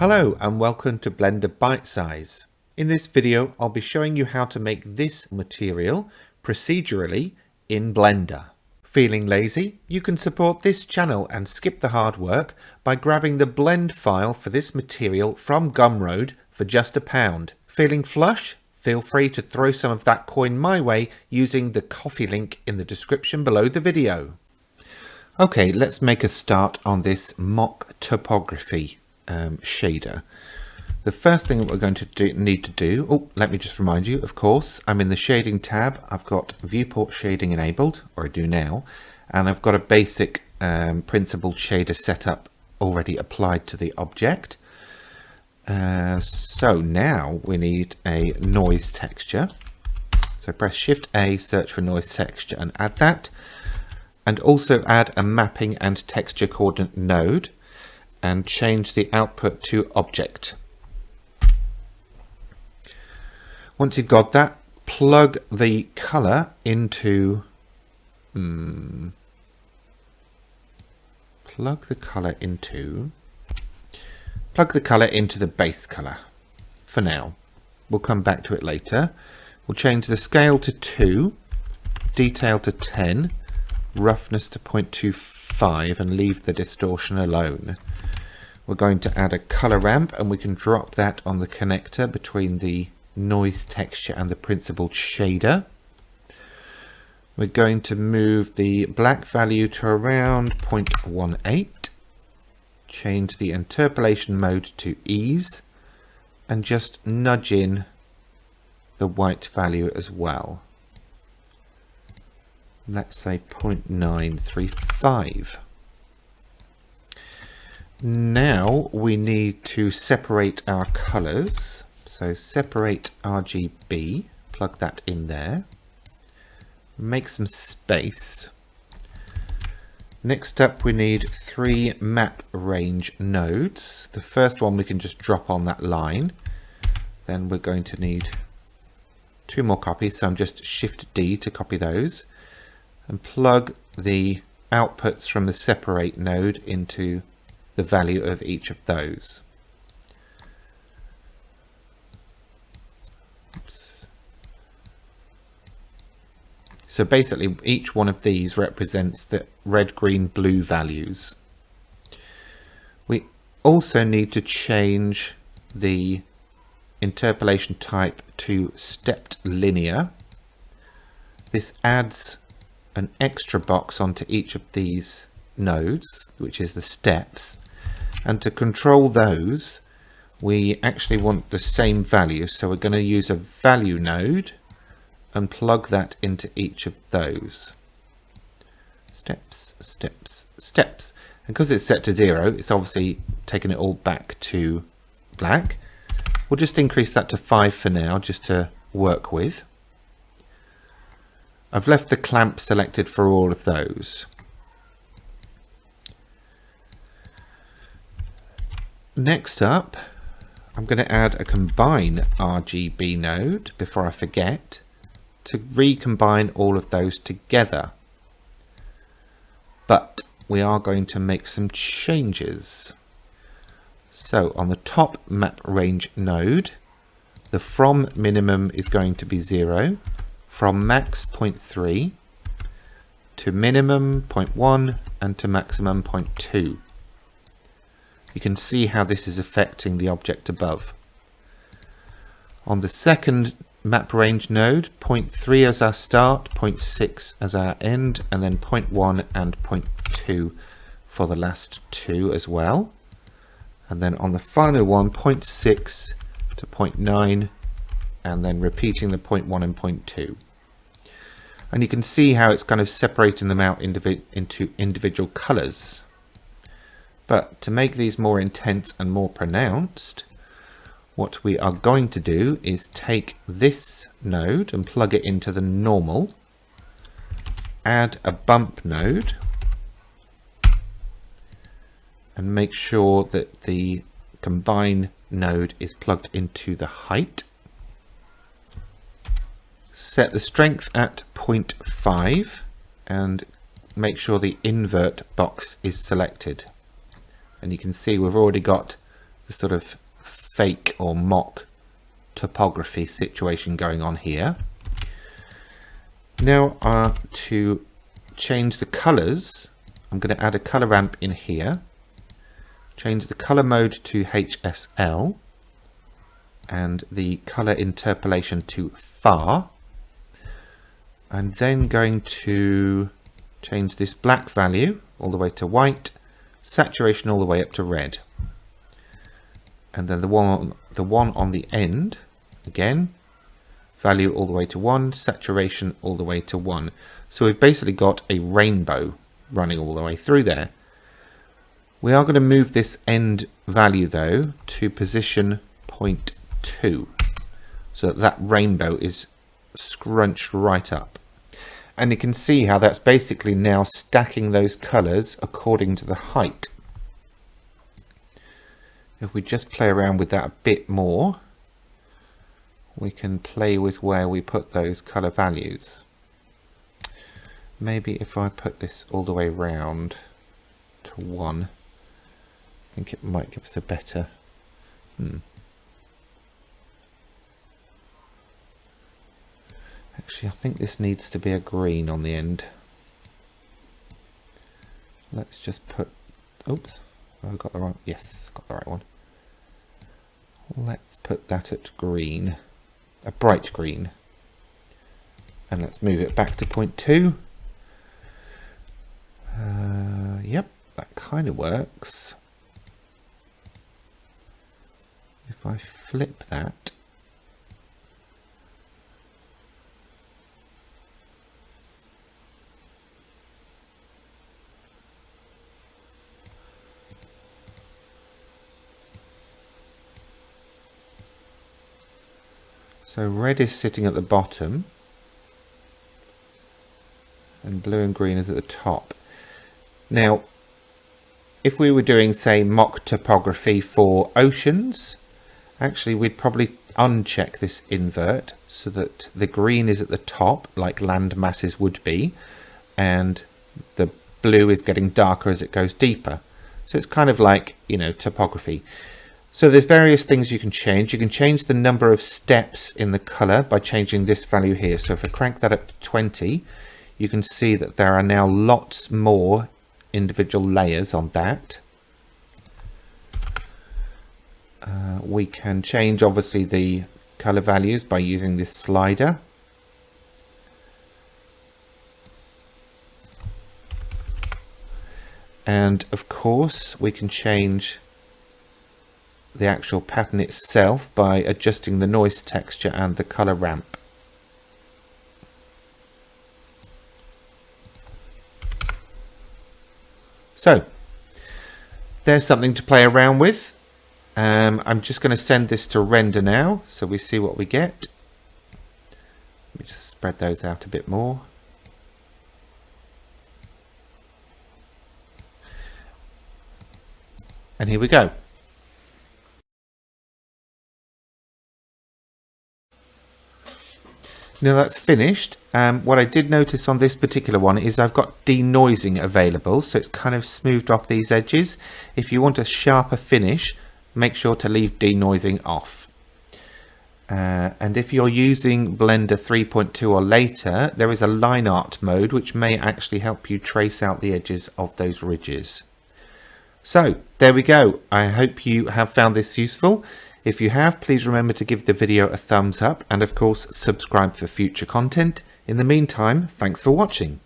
Hello and welcome to Blender Bite Size. In this video I'll be showing you how to make this material procedurally in Blender. Feeling lazy? You can support this channel and skip the hard work by grabbing the blend file for this material from Gumroad for just £1. Feeling flush? Feel free to throw some of that coin my way using the coffee link in the description below the video. Okay, let's make a start on this mock topography shader. The first thing that we're going to need to do, let me just remind you, of course, I'm in the shading tab. I've got viewport shading enabled, or I do now, and I've got a basic principled shader setup already applied to the object. So now we need a noise texture. So press Shift A, search for noise texture and add that, and also add a mapping and texture coordinate node and change the output to object. Once you've got that, plug the color into the base color for now. We'll come back to it later. We'll change the scale to 2, detail to 10, roughness to 0.25 and leave the distortion alone. We're going to add a color ramp and we can drop that on the connector between the noise texture and the principled shader. We're going to move the black value to around 0.18, change the interpolation mode to ease and just nudge in the white value as well. Let's say 0.935. Now we need to separate our colors. So separate RGB, plug that in there. Make some space. Next up we need 3 map range nodes. The first one we can just drop on that line. Then we're going to need 2 more copies, so I'm just Shift D to copy those. And plug the outputs from the separate node into the value of each of those. Oops. So basically each one of these represents the red, green, blue values. We also need to change the interpolation type to stepped linear. This adds an extra box onto each of these nodes, which is the steps, and to control those we actually want the same value, so we're going to use a value node and plug that into each of those. Steps, steps, steps. And because it's set to 0, it's obviously taking it all back to black. We'll just increase that to 5 for now, just to work with. I've left the clamp selected for all of those. Next up, I'm going to add a combine RGB node before I forget to recombine all of those together. But we are going to make some changes. So on the top map range node, the from minimum is going to be 0, from max 0.3, to minimum 0.1, and to maximum 0.2. You can see how this is affecting the object above. On the second map range node, 0.3 as our start, 0.6 as our end, and then 0.1 and 0.2 for the last 2 as well. And then on the final one, 0.6 to 0.9, and then repeating the 0.1 and 0.2. And you can see how it's kind of separating them out into individual colors. But to make these more intense and more pronounced, what we are going to do is take this node and plug it into the normal, add a bump node, and make sure that the combine node is plugged into the height. Set the strength at 0.5 and make sure the invert box is selected. And you can see we've already got the sort of fake or mock topography situation going on here. Now to change the colors, I'm going to add a color ramp in here, change the color mode to HSL and the color interpolation to far. I'm then going to change this black value all the way to white, saturation all the way up to red, and then the one on the end again, value all the way to 1, saturation all the way to 1. So we've basically got a rainbow running all the way through there. We are going to move this end value though to position 0.2 so that rainbow is scrunched right up. And you can see how that's basically now stacking those colors according to the height. If we just play around with that a bit more, we can play with where we put those color values. Maybe if I put this all the way round to 1, I think it might give us a better Actually, I think this needs to be a green on the end. Let's just put, oops, have I got the right, yes, got the right one. Let's put that at green, a bright green. And let's move it back to 0.2. Yep, that kind of works. If I flip that, so red is sitting at the bottom and blue and green is at the top. Now, if we were doing, say, mock topography for oceans, actually we'd probably uncheck this invert so that the green is at the top, like land masses would be, and the blue is getting darker as it goes deeper. So it's kind of like, you know, topography. So there's various things you can change. You can change the number of steps in the color by changing this value here. So if I crank that up to 20, you can see that there are now lots more individual layers on that. We can change obviously the color values by using this slider. And of course we can change the actual pattern itself by adjusting the noise texture and the color ramp. So there's something to play around with. I'm just going to send this to render now so we see what we get. Let me just spread those out a bit more. And here we go. Now that's finished. What I did notice on this particular one is I've got denoising available, so it's kind of smoothed off these edges. If you want a sharper finish, make sure to leave denoising off. And if you're using Blender 3.2 or later, there is a line art mode which may actually help you trace out the edges of those ridges. So there we go. I hope you have found this useful. If you have, please remember to give the video a thumbs up and of course subscribe for future content. In the meantime, thanks for watching.